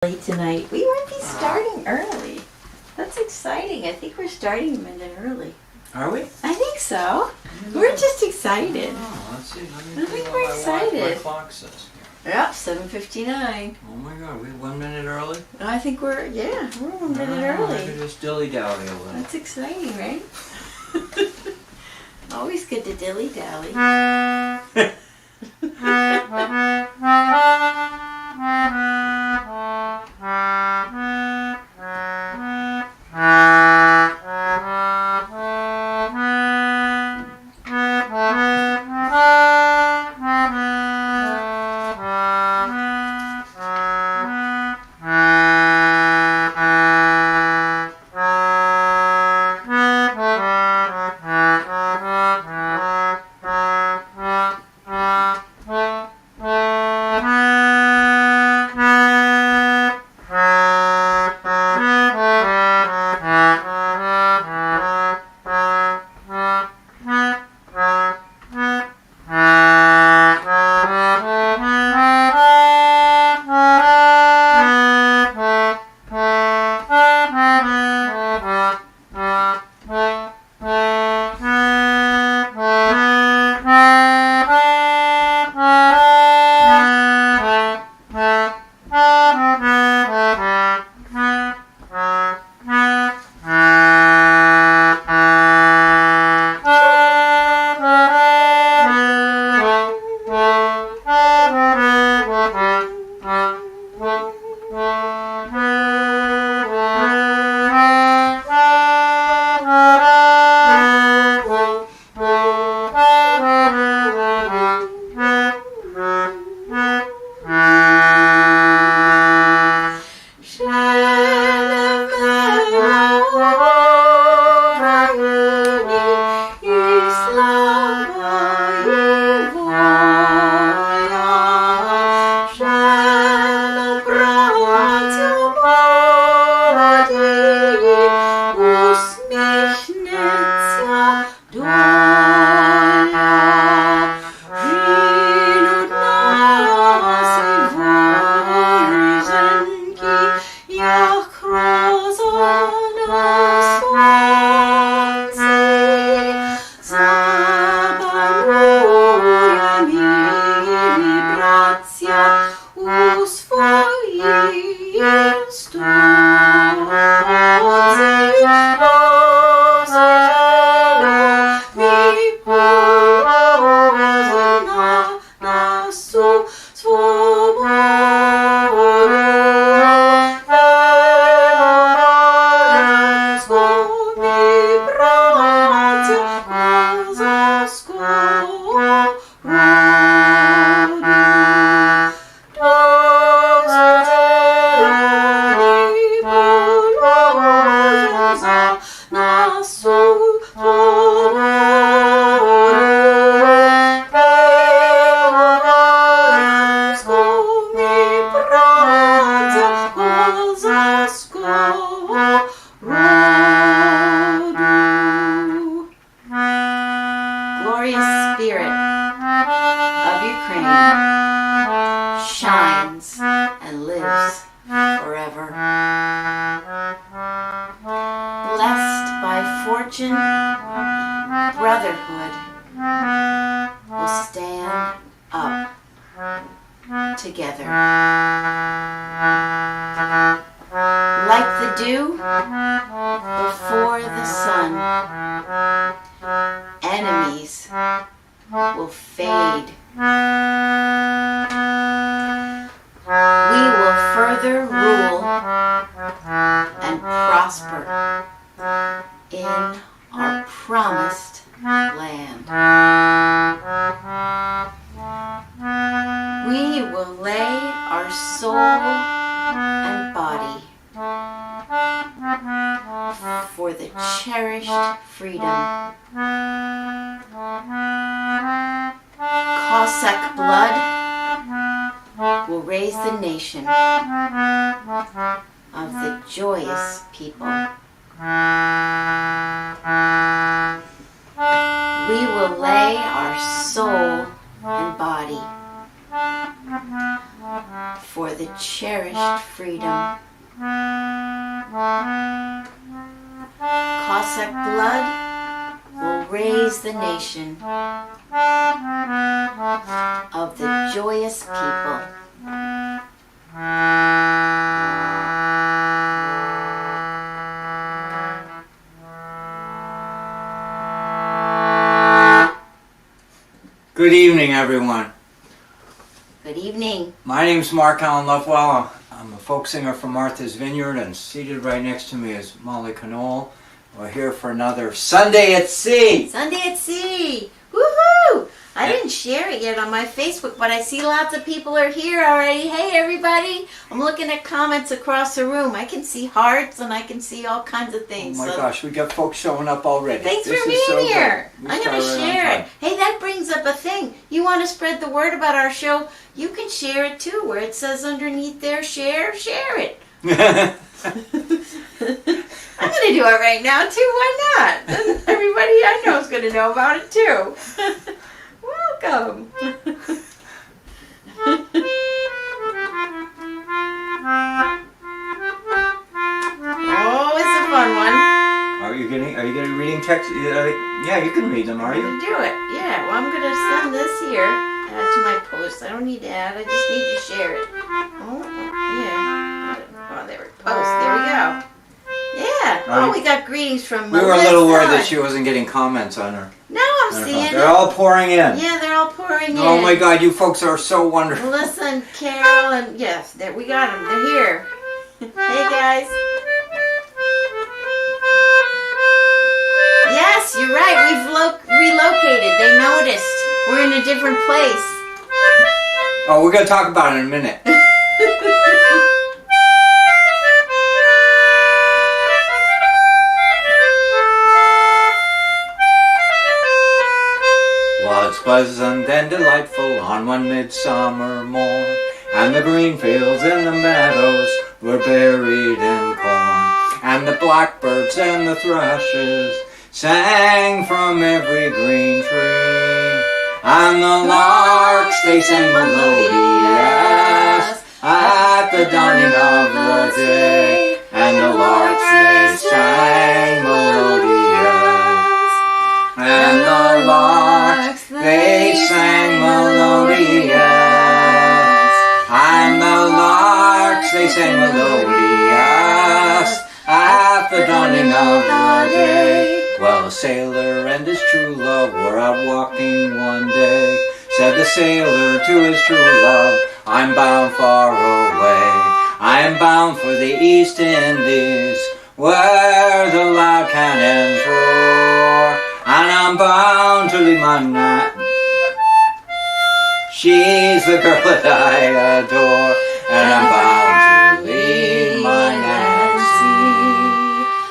Tonight. We might be starting early. That's exciting. I think we're starting a minute early. Are we? I think so. We're just excited. Oh, let's see. Let I me think see we're what excited. my clock says. Yep, 7:59. Oh my God, we're 1 minute early? I think we're 1 minute I early. could just dilly-dally a little. That's exciting, right? Always good to dilly-dally. For the the cherished freedom. Cossack blood will raise the nation of the joyous people. Good evening, everyone. Good evening. My name's Mark Allen Lovewell. I'm a folk singer from Martha's Vineyard, and seated right next to me is Molly Conole. We're here for another Sunday at Sea. Sunday at Sea. Woohoo! I didn't share it yet on my Facebook, but I see lots of people are here already. Hey, everybody. I'm looking at comments across the room. I can see hearts and I can see all kinds of things. Oh my gosh, we got folks showing up already. Thanks This for is being so here. good. We I'm going to started right on share it. time. Hey, that brings up a thing. You want to spread the word about our show? You can share it too, where it says underneath there, share it. I'm going to do it right now too. Why not? Then everybody I know is going to know about it too. Welcome. Oh, it's a fun one. Are you getting reading text? Yeah, you can read them, are I'm you? gonna do it. Yeah, well, I'm gonna send this here, add to my post. I don't need to add, I just need to share it. Oh, yeah. Oh, there we post. There we go. Yeah. Oh, we got greetings from We were a little worried that she wasn't getting comments on her. No, I'm seeing it. They're all pouring in. Yeah, they're all pouring in. Oh my God, you folks are so wonderful. Listen, Carol, and yes, there we got them. They're here. Hey, guys. Yes, you're right. We've relocated. They noticed. We're in a different place. Oh, we're going to talk about it in a minute. Was pleasant and delightful on one midsummer morn, and the green fields and the meadows were buried in corn, and the blackbirds and the thrushes sang from every green tree, and the larks they sang melodious at the dawning of the day, and the larks they sang melodious, and the larks they sang melodious, and the larks they sang melodious at the dawning of the day. Well, a sailor and his true love were out walking one day. Said the sailor to his true love, I'm bound far away. I am bound for the East Indies, where the loud cannons roar. And I'm bound to leave my she's the girl that I adore. And I'm bound to leave my Nancy.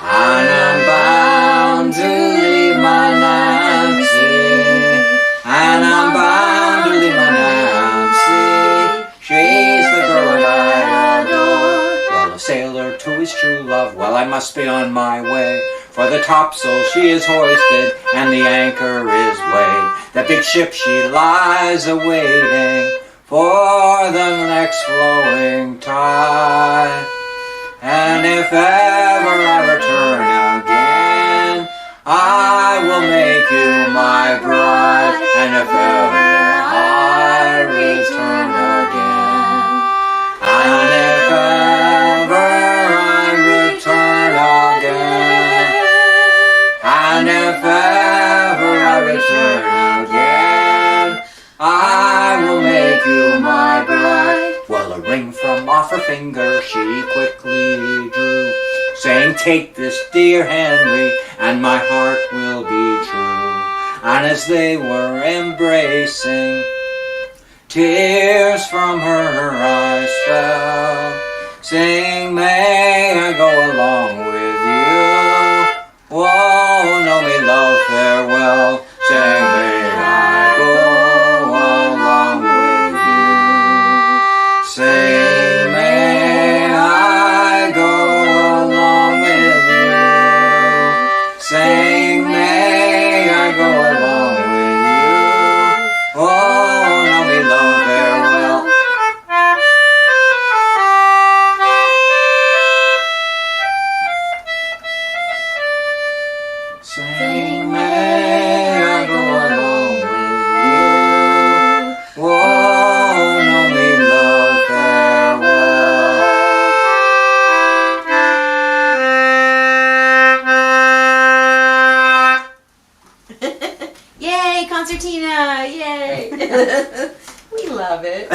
And I'm bound to leave my Nancy. And I'm bound to leave my Nancy. She's the girl that I adore. Well, a sailor to his true love, well, I must be on my way. For the topsail she is hoisted, and the anchor is weighed. The big ship she lies awaiting for the next flowing tide. And if ever I return again, I will make you my bride. And if ever I return again, and if ever I return again, and if ever I return again, I will make you my bride. Well, a ring from off her finger she quickly drew, saying, take this, dear Henry, and my heart will be true. And as they were embracing, tears from her eyes fell, saying, may I go along with you? Whoa, no, me love, farewell, saying, may I go along with you? Saying, may I go along with you? Saying, may I go along with you? Oh, no, me love, farewell. We love it.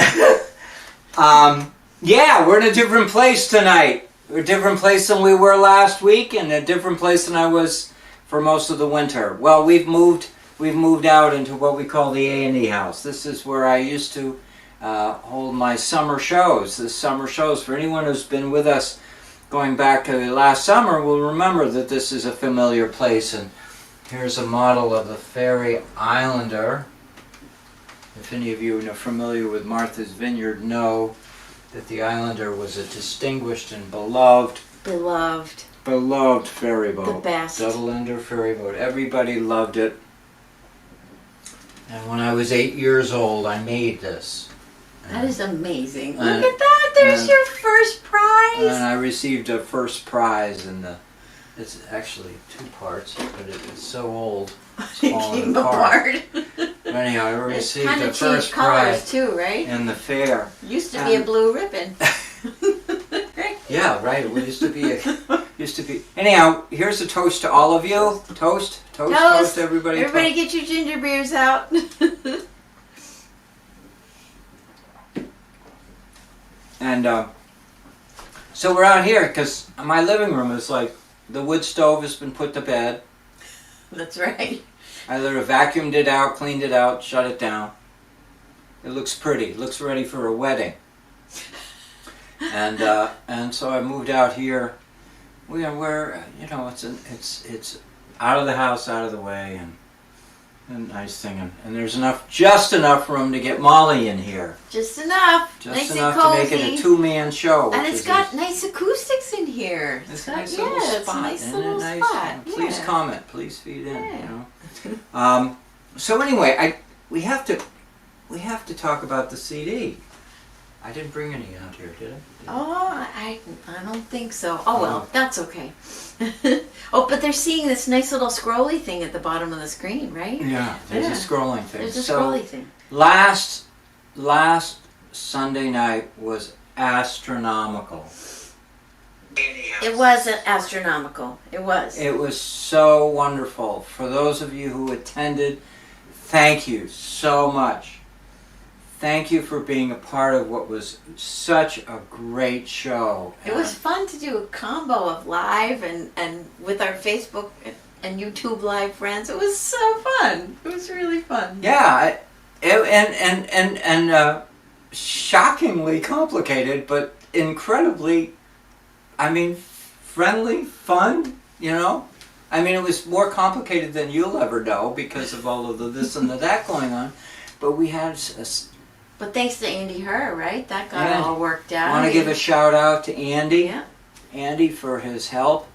Yeah, we're in a different place tonight. We're a different place than we were last week, and a different place than I was for most of the winter. Well, we've moved out into what we call the A&E house. This is where I used to hold my summer shows. The summer shows, for anyone who's been with us going back to last summer, will remember that this is a familiar place. And here's a model of the Ferry Islander. If any of you are familiar with Martha's Vineyard, know that the Islander was a distinguished and beloved ferry boat. The best. Double-ender ferry boat. Everybody loved it. And when I was 8 years old, I made this. That is amazing. Look at that. There's your first prize. And I received a first prize in the... It's actually 2 parts, but it's so old. It's falling apart. But anyhow, I received the first prize too, right? in the fair. Used to be a blue ribbon. Yeah, right. It used to be. Anyhow, here's a toast to all of you. Toast, everybody. Everybody, get your ginger beers out. And so we're out here because my living room is like the wood stove has been put to bed. That's right. I literally vacuumed it out, cleaned it out, shut it down. It looks pretty. It looks ready for a wedding. And so I moved out here. We're it's out of the house, out of the way, and a nice thing. And there's just enough room to get Molly in here. Just enough. Just nice enough and cozy. to make it a 2-man show. And it's got nice acoustics in here. It's a nice little spot. It's a nice little spot. Please Yeah. comment. Please feed in. You know. So anyway, we have to talk about the CD. I didn't bring any out here, did I? I don't think so. Oh well, that's okay. Oh, but they're seeing this nice little scrolly thing at the bottom of the screen, right? Yeah, there's a scrolling thing. There's a scrolly thing. Last Sunday night was astronomical. It was astronomical. It was. It was so wonderful. For those of you who attended, thank you so much. Thank you for being a part of what was such a great show. It was fun to do a combo of live and with our Facebook and YouTube live friends. It was so fun. It was really fun. Yeah, and shockingly complicated, but incredibly, friendly, fun, you know? It was more complicated than you'll ever know because of all of the this and the that going on. But we had... But thanks to Andy Herr, right? That got all worked out. I want to give a shout out to Andy. Yeah. Andy for his help.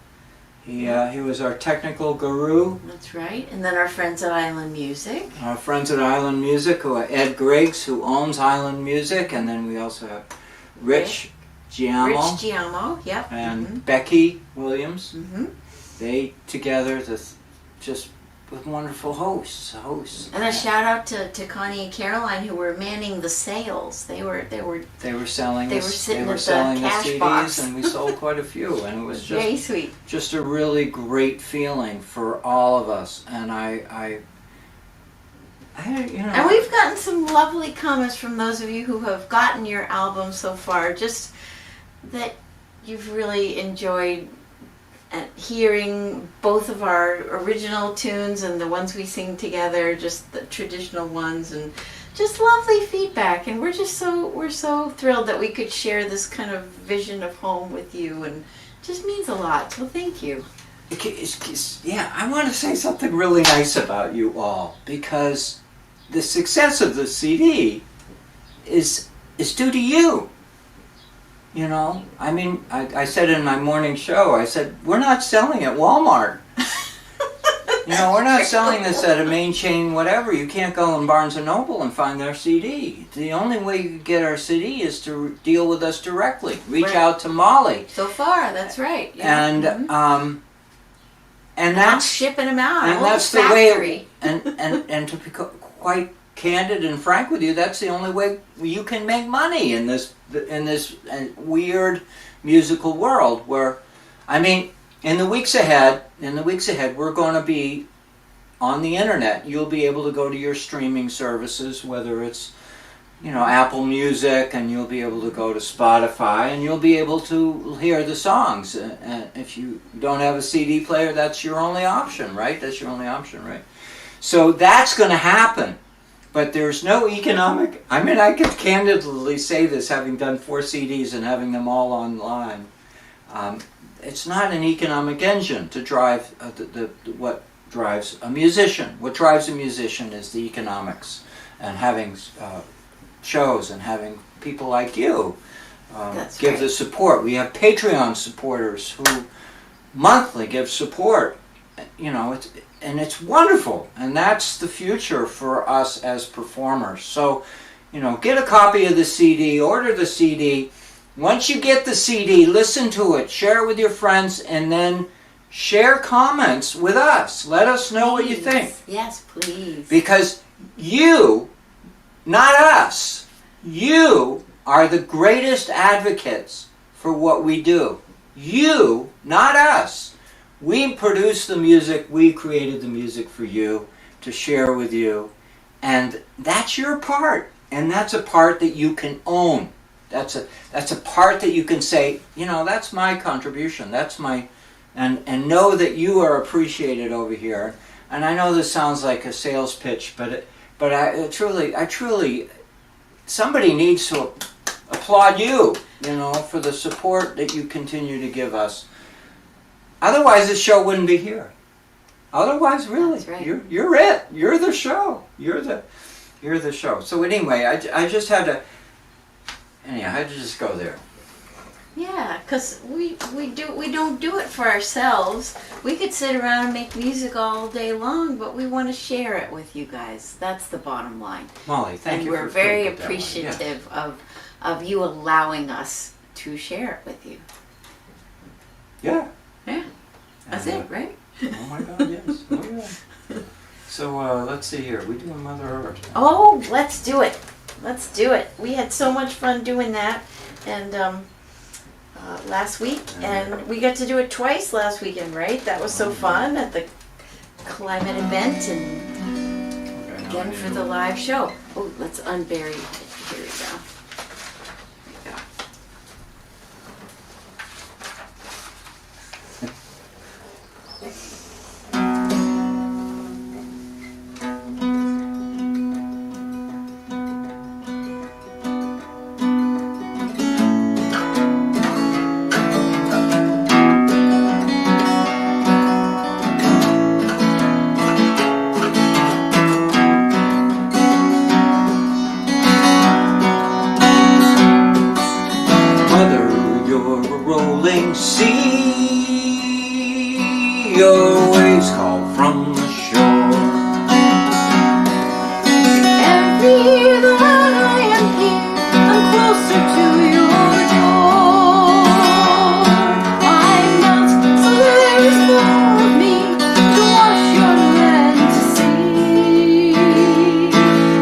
He was our technical guru. That's right. And then our friends at Island Music. Our friends at Island Music, who are Ed Griggs, who owns Island Music, and then we also have Rich Giamo. Yep. And Becky Williams. Mm-hmm. They together, just with wonderful hosts. And a shout out to Connie and Caroline, who were manning the sales. They were selling. They were sitting the at the cash CDs, box. and we sold quite a few, and it was just very sweet. Just a really great feeling for all of us, and I And we've gotten some lovely comments from those of you who have gotten your album so far. Just that you've really enjoyed hearing both of our original tunes and the ones we sing together, just the traditional ones, and just lovely feedback. And we're so thrilled that we could share this kind of vision of home with you, and it just means a lot. So thank you. Yeah, I want to say something really nice about you all, because the success of the CD is due to you. You know, I said in my morning show, I said, we're not selling at Walmart. We're not selling this at a main chain, whatever. You can't go in Barnes & Noble and find our CD. The only way you can get our CD is to deal with us directly. Reach out to Molly. So far, that's right. Yeah. And, and not that's... shipping them out. And that's the way... And to be quite candid and frank with you, that's the only way you can make money in this weird musical world. Where, in the weeks ahead, we're going to be on the internet. You'll be able to go to your streaming services, whether it's Apple Music, and you'll be able to go to Spotify, and you'll be able to hear the songs. And if you don't have a CD player, that's your only option, right? That's your only option, right? So that's going to happen. But there's no economic... I mean, I could candidly say this, having done 4 CDs and having them all online. It's not an economic engine to drive what drives a musician. What drives a musician is the economics, and having shows and having people like you give the support. We have Patreon supporters who monthly give support. It's wonderful, and that's the future for us as performers. So, get a copy of the CD, order the CD. Once you get the CD, listen to it, share it with your friends, and then share comments with us. Let us know what you think. Yes, please. Because you, not us, you are the greatest advocates for what we do. You, not us. We produce the music, we created the music for you, to share with you. And that's your part. And that's a part that you can own. That's a part that you can say, that's my contribution. That's my... And know that you are appreciated over here. And I know this sounds like a sales pitch, but I truly, somebody needs to applaud you, for the support that you continue to give us. Otherwise, this show wouldn't be here. Otherwise, really, that's right. You're it. You're the show. You're the show. So anyway, I just had to. Anyhow, I had to just go there. Yeah, because we don't do it for ourselves. We could sit around and make music all day long, but we want to share it with you guys. That's the bottom line. Molly, thank you. And we're very appreciative of you allowing us to share it with you. Yeah. Yeah. That's it, right? Oh my God, yes. Oh yeah. So let's see here. We doing Mother Earth? Oh, let's do it. Let's do it. We had so much fun doing that, and last week, and we got to do it twice last weekend, right? That was so fun at the climate event, and again for the live show. Oh, let's unbury it. Here we go. There we go. Your waves call from the shore. Every year that I am here, I'm closer to your door. I melt so there is more of me to wash your land to see.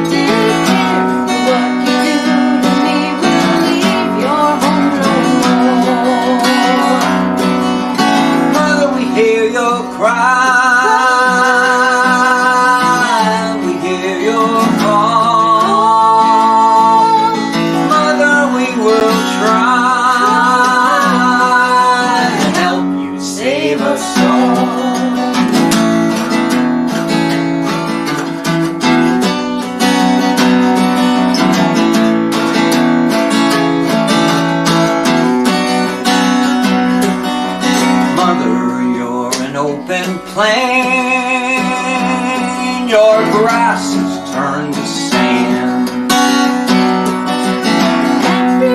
Take care of what you do to me when you leave your home no more. Mother, we hear your cry. Plain, your grass has turned to sand. After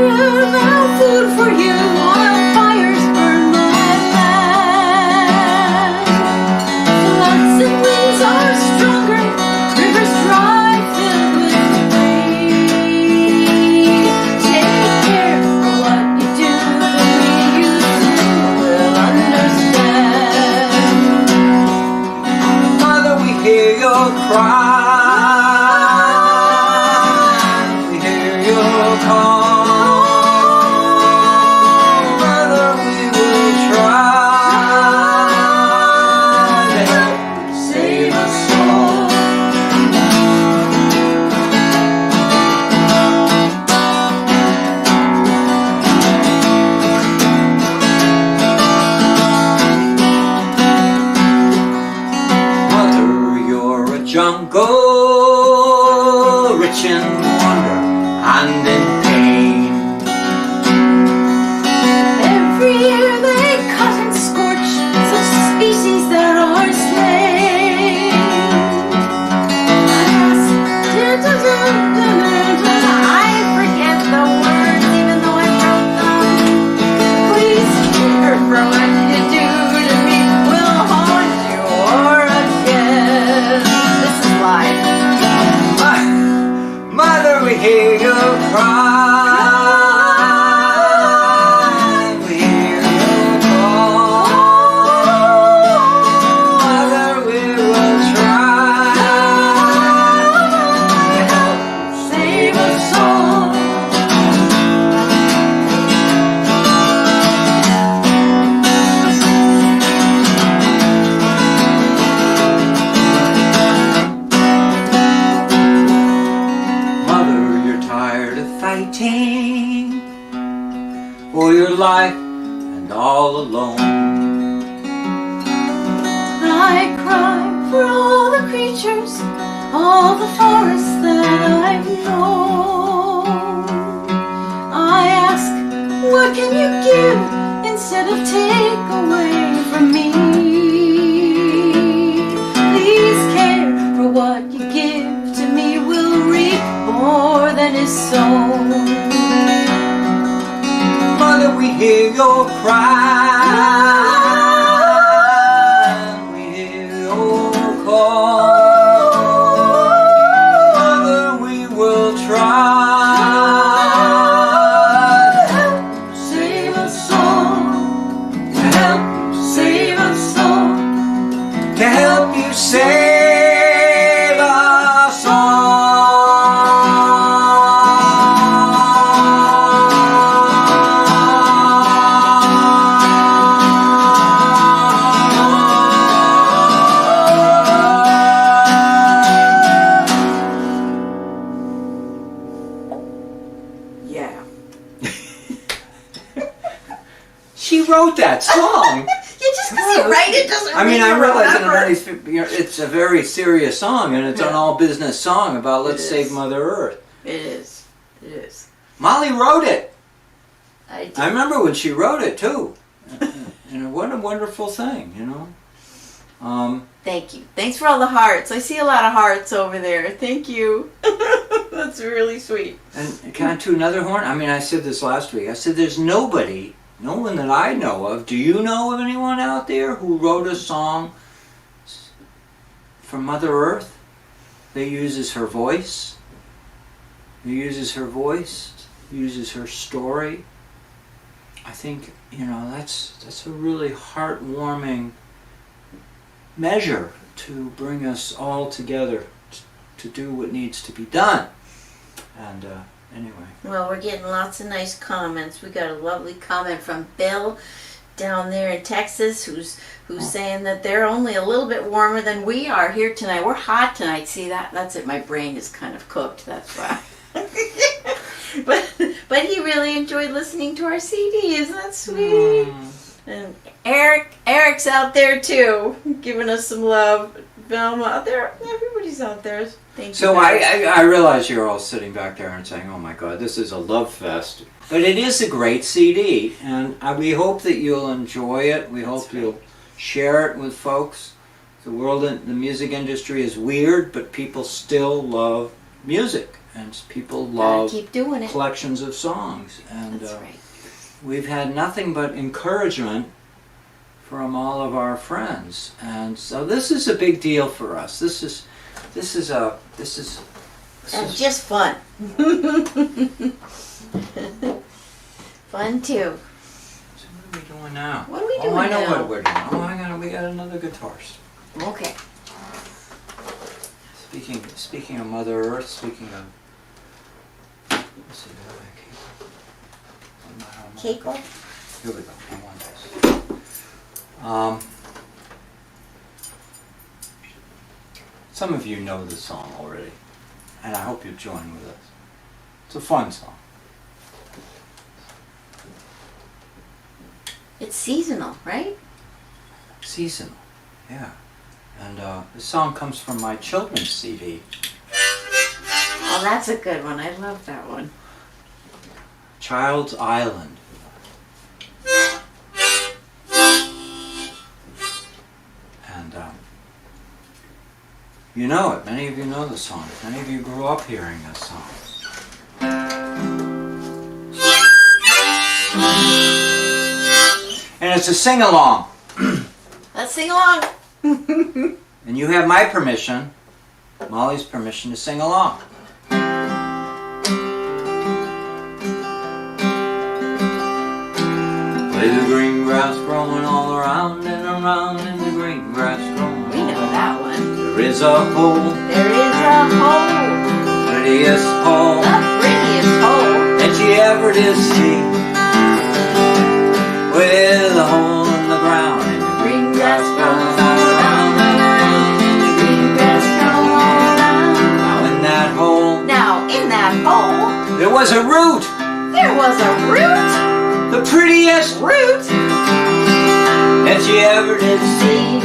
no food for you, wildfires burn my land. Floods and winds are stronger, rivers dry, filled with debris. Take care of what you do to me, you soon will understand. Hear your cry, we hear your call. Mother, we will try to help save us all. go rich in wonder and in pain. Every year they cut and scorch such species that are slain. I forget the words even though I wrote them. Please care for what you do to me will haunt you or again. This is live. Mother, we hear you cry. We hear you call. Mother, we will try. Save us all. Mother, you're tired of fighting for your life and all alone. I cry for all the creatures, all the forests that I've known. I ask, what can you give instead of take away from me? Please care for what you give to me will reap more than is sown. Mother, we hear your cry. We hear your call. Mother, we will try. Save us all, help save us all. To help you save us Yeah. She wrote that song. Just because you write it doesn't I mean, mean I you realize remember. it's a very serious song, and it's an Yeah. all business song about let's It save is. Mother Earth. It is. It is. Molly wrote it. I do. I remember when she wrote it too. And what a wonderful thing, you know. Thank you. Thanks for all the hearts. I see a lot of hearts over there. Thank you. That's really sweet. And can I toot another horn? I mean, I said this last week. I said there's no one that I know of. Do you know of anyone out there who wrote a song for Mother Earth that uses her voice? Uses her story. I think, you know, that's a really heartwarming measure to bring us all together to do what needs to be done. And anyway. Well, we're getting lots of nice comments. We got a lovely comment from Bill down there in Texas who's saying that they're only a little bit warmer than we are here tonight. We're hot tonight. See, that's it. My brain is kind of cooked. That's why. But he really enjoyed listening to our CD. Isn't that sweet? And Eric's out there too, giving us some love. Velma out there. Everybody's out there. Thank you. So guys. I realize you're all sitting back there and saying, oh my God, this is a love fest. But it is a great CD, and we hope that you'll enjoy it. We hope you'll share it with folks. The music industry is weird, but people still love music, and people love keep doing it. collections of songs. And That's right. we've had nothing but encouragement from all of our friends, and so this is a big deal for us. This is And just fun. Fun too. So what are we doing now? What are we doing I know now? what we're doing. We got another guitarist. Okay. Speaking of Mother Earth, speaking of let's see, do I have a cake? Cake off? Here we go. I want this. Some of you know the song already, and I hope you join with us. It's a fun song. It's seasonal, right? Seasonal, yeah. And this song comes from my children's CD. Oh, that's a good one. I love that one. Child's Island. And you know it. Many of you know the song. Many of you grew up hearing this song. And it's a sing-along. Let's sing along. And you have my permission, Molly's permission, to sing along. With the green grass growing all around and around, and the green grass growing. We know that one. There is a hole, There is a hole, prettiest hole the prettiest hole. that you ever did see. With a hole in the ground and the Green grass grows all around and around, and the green grass grows all around. now in that hole Now, in that hole, there was a root, there was a root the prettiest that you ever did see.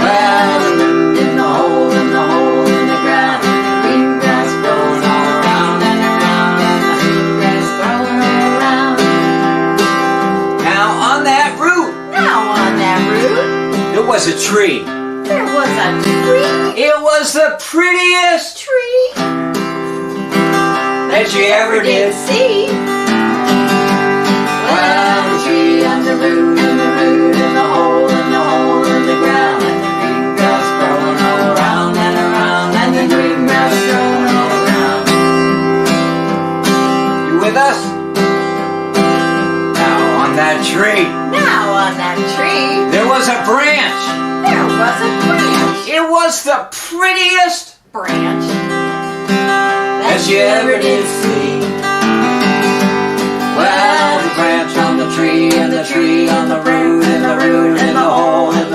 Well, the root in the hole in the hole in the ground, and the green grass grows all around and around, and the green grass grows all around. Now on that root Now on that root, there was a tree. there was a tree. It was the prettiest Tree that you ever did. see. Well, the tree and the root and the root and the hole in the ground, and the green grass growing all around and around, and the green grass growing all around. You with us? Now on that tree Now on that tree, there was a branch. there was a branch. It was the prettiest Branch that you ever did see. Well, the branch on the tree and the tree on the root and the root and the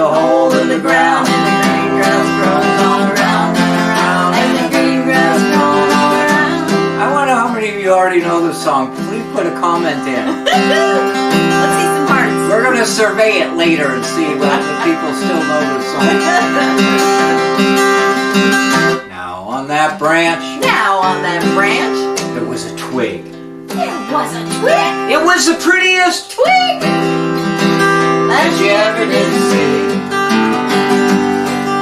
hole in the ground, and the green grass grows all around and around, and the green grass grows all around. I wonder how many of you already know this song. Please put a comment in. Let's see some hearts. We're going to survey it later and see whether the people still know this song. Now on that branch Now on that branch, there was a twig. there was a twig. It was the prettiest Twig that you ever did see.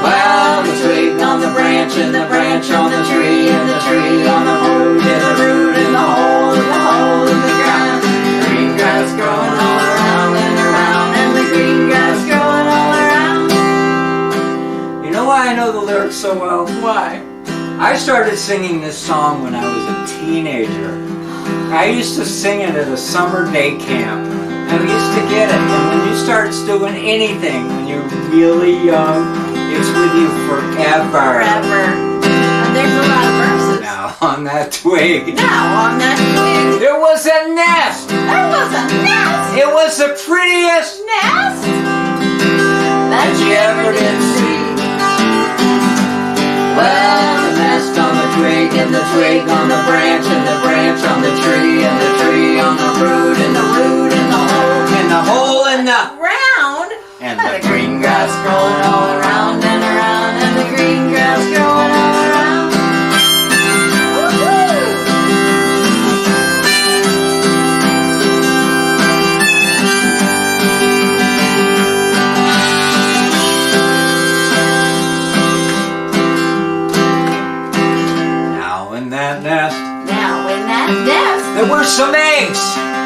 Well, the twig on the branch and the branch on the tree and the tree on the root and the root and the hole in the ground. Green grass growing all around and around, and the green grass growing all around. You know why I know the lyrics so well? Why? I started singing this song when I was a teenager. I used to sing it at a summer day camp. I used to get it. And when you start doing anything when you're really young, it's with you forever. Forever. And there's a lot of verses. Now on that twig, Now on that twig, there was a nest. there was a nest. It was the prettiest Nest that you ever did see. Well, the nest on the twig and the twig on the branch and the branch on the tree and the tree on the root and the root and the hole in the round. and the green grass growing all around and around, and the green grass growing all around. Woo-hoo. Now in that nest Now in that nest, there were some eggs.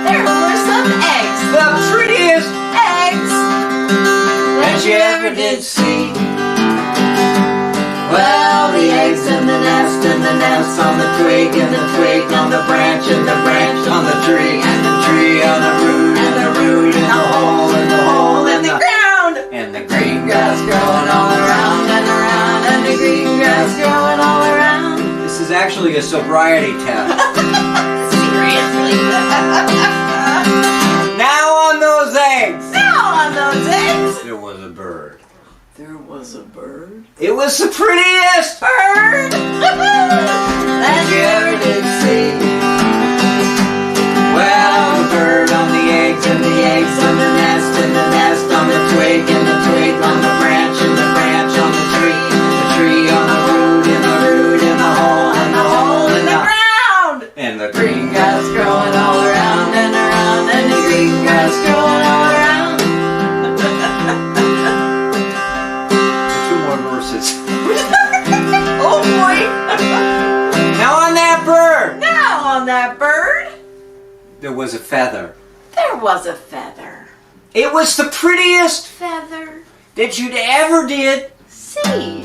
there were some eggs. The prettiest Eggs that you ever did see. Well, the eggs in the nest and the nest on the twig and the twig on the branch and the branch on the tree and the tree on the root and the root and the hole in the ground. and the green grass growing all around and around, and the green grass growing all around. This is actually a sobriety test. Seriously. Now on those eggs Now on those eggs, there was a bird. there was a bird. It was the prettiest Bird that you ever did see. Well, the bird on the eggs and the eggs on the nest and the nest on the twig and the twig on the branch was a feather. There was a feather. It was the prettiest Feather. that you'd ever did. See.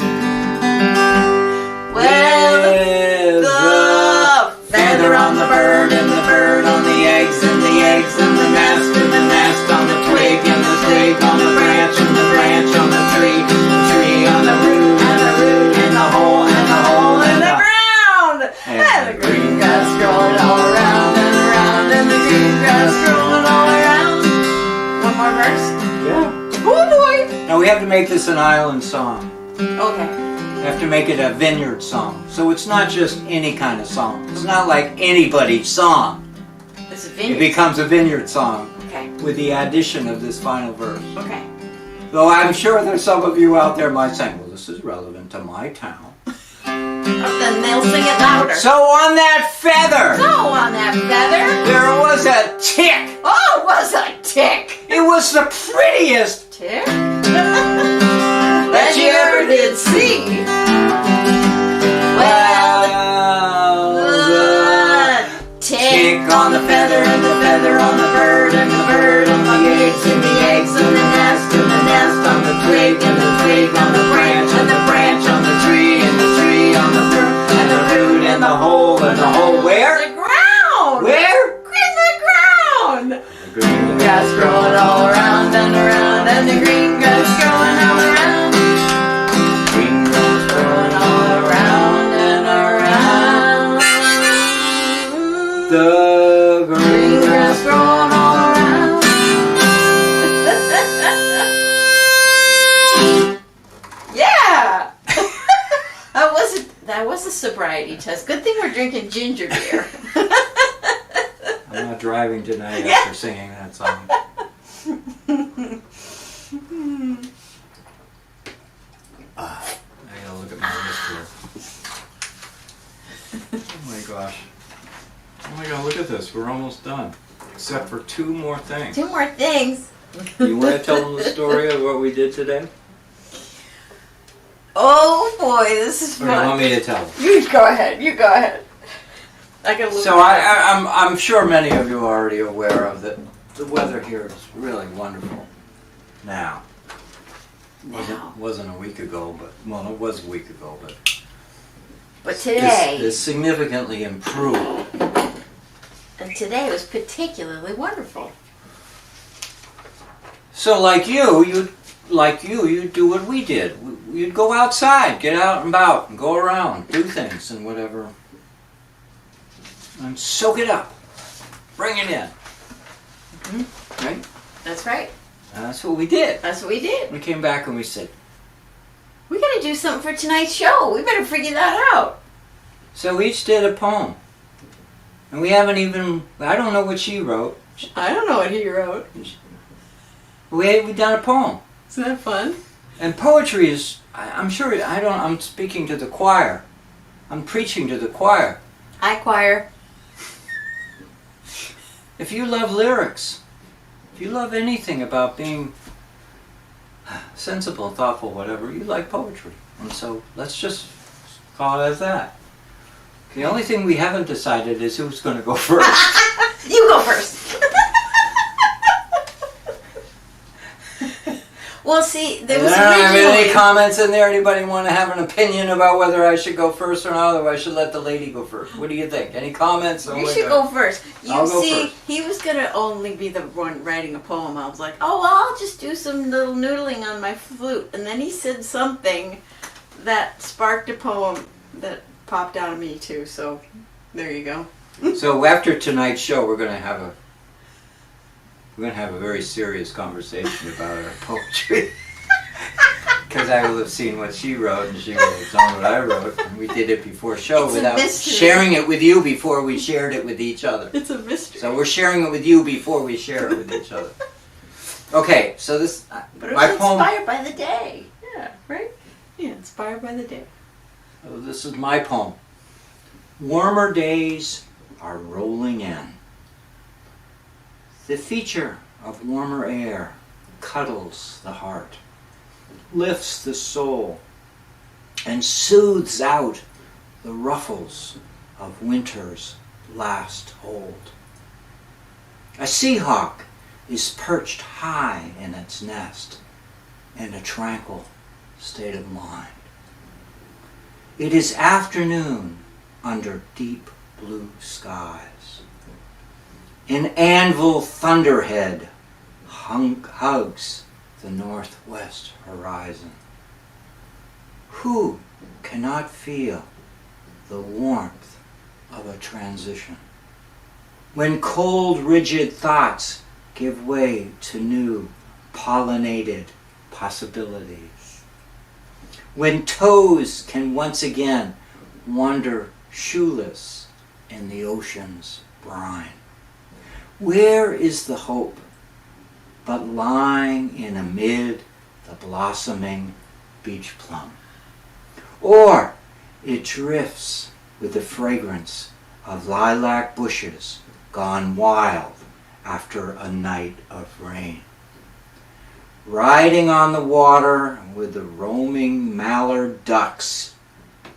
Well, the feather on the bird, and the bird on the eggs, and the eggs on the nest, and the nest on the twig, and the twig on the branch, and the branch on the tree, tree on the root, and the root in the hole, and the hole in the ground, and the green grass growing all around and around, and the green grass growing all around. One more verse? Yeah. Oh boy! Now we have to make this an island song. Okay. We have to make it a Vineyard song. So it's not just any kind of song. It's not like anybody's song. It's a Vineyard. It becomes a Vineyard song. Okay. With the addition of this final verse. Okay. Though I'm sure there's some of you out there might say, well, this is relevant to my town. Then they'll sing it louder. So on that feather, on that feather, there was a tick. Oh, it was a tick. It was the prettiest Tick? that you ever did see. Well, the tick on the feather, and the feather on the bird, and the bird on the eggs, and the eggs on the nest, and the nest on the twig, and the twig on the branch, and the branch on the tree, and the tree on the root, and the root in the hole, and the hole where? The ground. Where? In the ground. The green Grass growing all around and around, and the green grass growing all around. green grass Growing all around and around. the green Grass growing all around. Yeah. That was a sobriety test. Good thing we're drinking ginger beer. I'm not driving tonight after singing that song. I gotta look at my list here. Oh my gosh. Oh my god, look at this. We're almost done. Except for two more things. Two more things. You want to tell them the story of what we did today? Oh boy, this is Or do you want fun. me to tell them? You go ahead. You go ahead. I can look. So I'm sure many of you are already aware of that. The weather here is really wonderful now. now. Wasn't a week ago, but well, it was a week ago, but today, it's significantly improved. and today was particularly wonderful. So like you'd do what we did. You'd go outside, get out and about, and go around, do things and whatever, and soak it up, bring it in. Mm-hmm. Right? That's right. That's what we did. That's what we did. We came back and we said, We gotta do something for tonight's show. We better figure that out. so we each did a poem. And we haven't even, I don't know what she wrote. I don't know what he wrote. We've done a poem. Isn't that fun? And poetry is, I'm sure, I'm speaking to the choir. I'm preaching to the choir. Hi, choir. If you love lyrics, if you love anything about being sensible, thoughtful, whatever, you like poetry. And so let's just call it as that. The only thing we haven't decided is who's going to go first. You go first. Well, see, there was Have any originally... comments in there? Anybody want to have an opinion about whether I should go first or not, or I should let the lady go first? What do you think? Any comments? You should go first. I'll go See, first. he was going to only be the one writing a poem. I was like, oh, well, I'll just do some little noodling on my flute. And then he said something that sparked a poem that popped out of me, too. So, there you go. So after tonight's show, we're going to have a very serious conversation about our poetry. Because I will have seen what she wrote, and she will have done what I wrote, and we did it before show It's a without mystery. sharing it with you before we shared it with each other. It's a mystery. So we're sharing it with you before we share it with each other. Okay, so this But it my was poem. inspired by the day. Yeah, right? Yeah, inspired by the day. So this is my poem. Warmer days are rolling in. The feature of warmer air cuddles the heart, lifts the soul, and soothes out the ruffles of winter's last hold. A sea hawk is perched high in its nest in a tranquil state of mind. It is afternoon under deep blue skies. An anvil thunderhead hugs the northwest horizon. Who cannot feel the warmth of a transition? When cold, rigid thoughts give way to new, pollinated possibilities. When toes can once again wander shoeless in the ocean's brine. Where is the hope but lying in amid the blossoming beach plum? Or it drifts with the fragrance of lilac bushes gone wild after a night of rain. Riding on the water with the roaming mallard ducks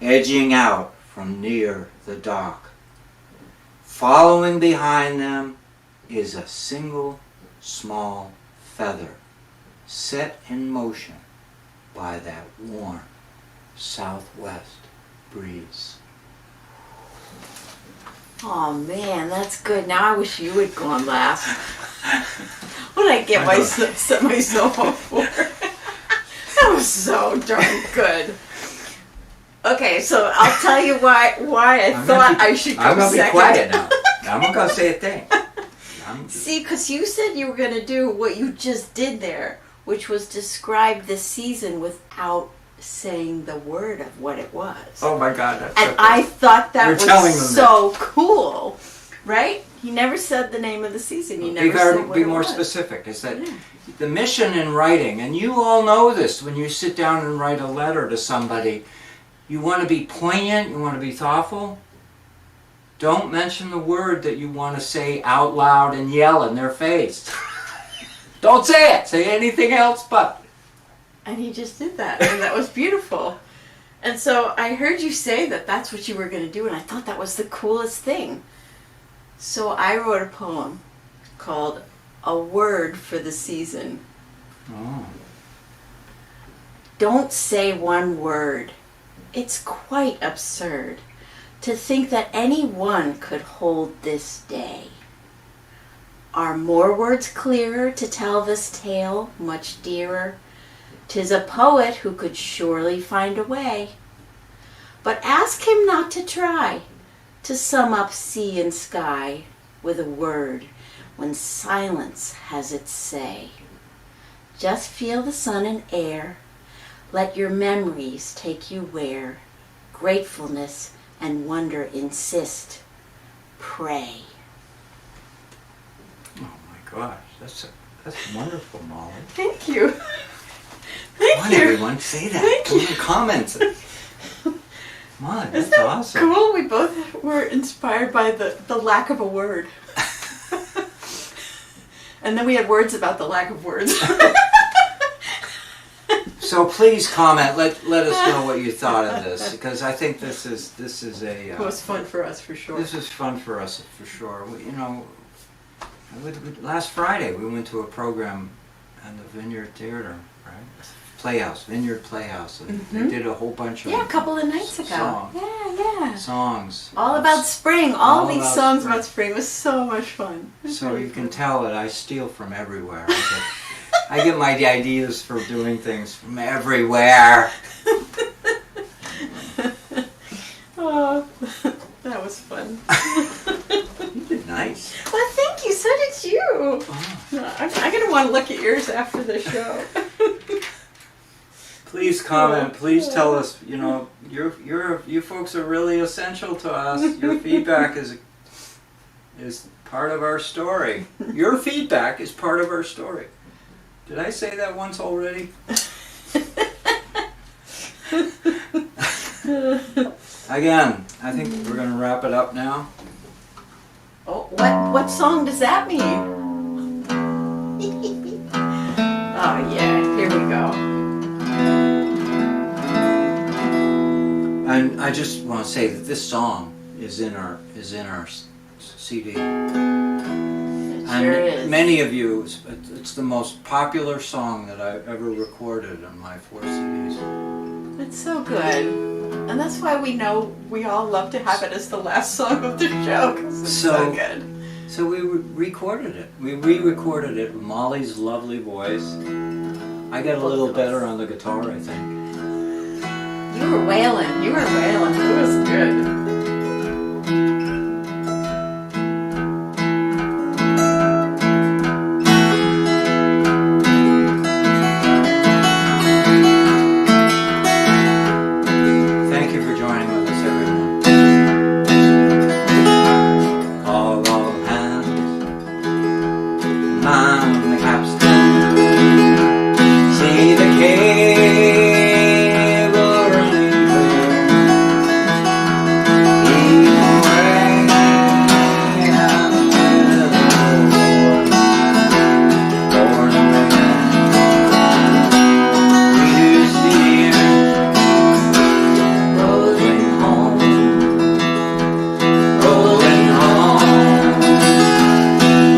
edging out from near the dock. Following behind them is a single small feather set in motion by that warm southwest breeze. Oh man, that's good. Now I wish you had gone last. What did I get set myself up for? That was so darn good. Okay, so I'll tell you why I thought I should go second. I'm going to be quiet now. I'm not going to say a thing. See, because you said you were going to do what you just did there, which was describe this season without saying the word of what it was. Oh my God. That's and so I thought that was so that. Cool. Right? You never said the name of the season. You never said what be it more was. specific. Is that the mission in writing, and you all know this when you sit down and write a letter to somebody, you want to be poignant, you want to be thoughtful. Don't mention the word that you want to say out loud and yell in their face. Don't say it. Say anything else but. And he just did that, and that was beautiful. And so I heard you say that that's what you were going to do, and I thought that was the coolest thing. So I wrote a poem called A Word for the Season. Oh. Don't say one word. It's quite absurd to think that any one could hold this day. Are more words clearer to tell this tale, much dearer? 'Tis a poet who could surely find a way. But ask him not to try to sum up sea and sky with a word when silence has its say. Just feel the sun and air. Let your memories take you where gratefulness and wonder insist. Pray. Oh my gosh, that's wonderful, Molly. Thank you. Come on, everyone, say that. Thank you. In the comments. Molly, that's Isn't that awesome. cool? We both were inspired by the lack of a word. And then we had words about the lack of words. So please comment. Let us know what you thought of this, because I think this is a. It was fun for us for sure. This is fun for us for sure. Last Friday we went to a program in the Vineyard Theater, right? Playhouse, Vineyard Playhouse, and they did a whole bunch of a couple of nights ago. songs. Yeah. Songs. All about spring. All these about songs spring. about spring. It was so much fun. So you can tell that I steal from everywhere. I get my ideas for doing things from everywhere. Oh, that was fun. You did nice. Well, thank you. So did you. Oh. I'm going to want to look at yours after the show. Please comment. Please tell us. You folks are really essential to us. Your feedback is part of our story. Your feedback is part of our story. Did I say that once already? Again, I think we're going to wrap it up now. Oh, what song does that mean? Oh yeah, here we go. And I just want to say that this song is in our CD. And sure is. Many of you, it's the most popular song that I've ever recorded on my 4 CDs. It's so good. And that's why we know we all love to have it as the last song of the show, because it's so good. So we recorded it. We re-recorded it with Molly's lovely voice. I got a little better on the guitar, I think. You were wailing. You were wailing. It was good. Thank you for joining with us, everyone. Call all hands, mind the capstan. See the cable running clear. Even rain and born and raised, we do steer. Rolling home, rolling home,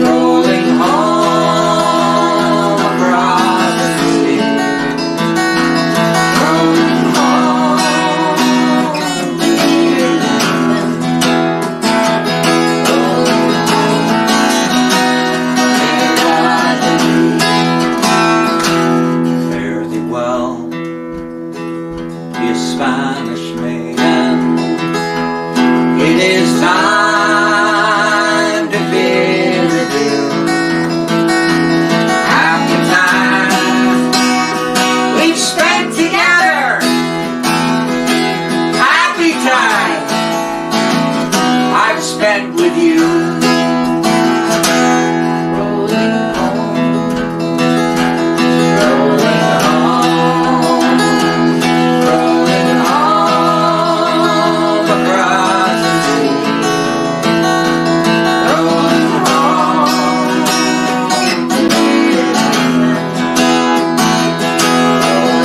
rolling home across the sea. Rolling home, dear England. Rolling home, fare thee well, be a Spanish maiden. It is time to bid adieu. Happy time we've spent together. Happy time I've spent with you. Rolling home, rolling home, rolling home across the sea. Rolling home, dear England. Rolling home,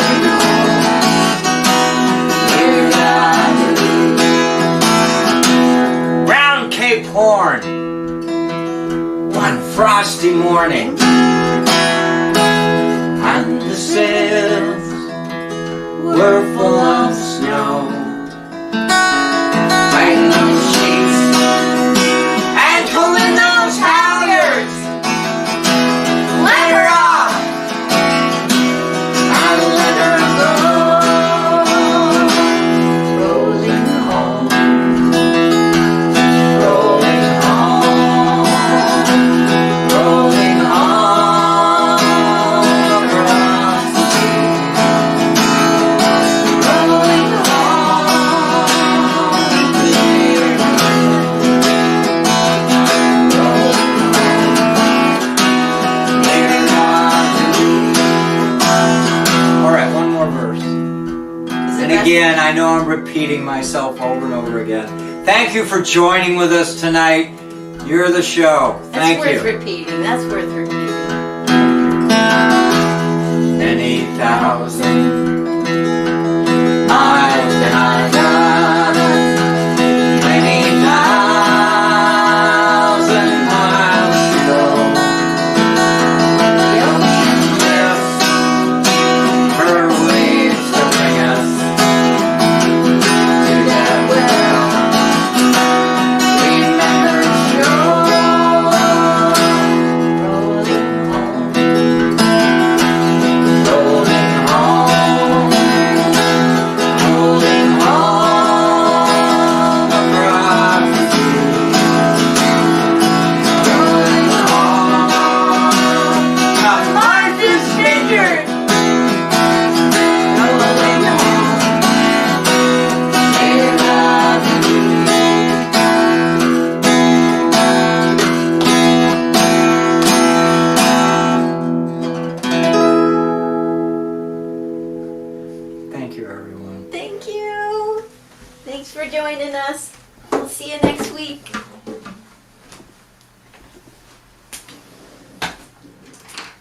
dear God. Round Cape Horn, one frosty morning, and the sails were full of snow. Tighten those sheets and pull in those halyards. Let her off and let her go. Rolling home, rolling home, rolling home across the sea. Rolling home, dear England. Rolling home, dear God. All right, one more verse. And again, I know I'm repeating myself over and over again. Thank you for joining with us tonight. You're the show. Thank That's you. worth repeating. That's worth repeating. Many thousand miles behind us, many thousand miles to go. The ocean lifts her waves to bring us to that well remembered shore. Rolling home, rolling home, rolling home across the sea. Rolling home to Martha's Vineyard. Rolling home, dear God. Thank you, everyone. Thank you. Thanks for joining us. We'll see you next week.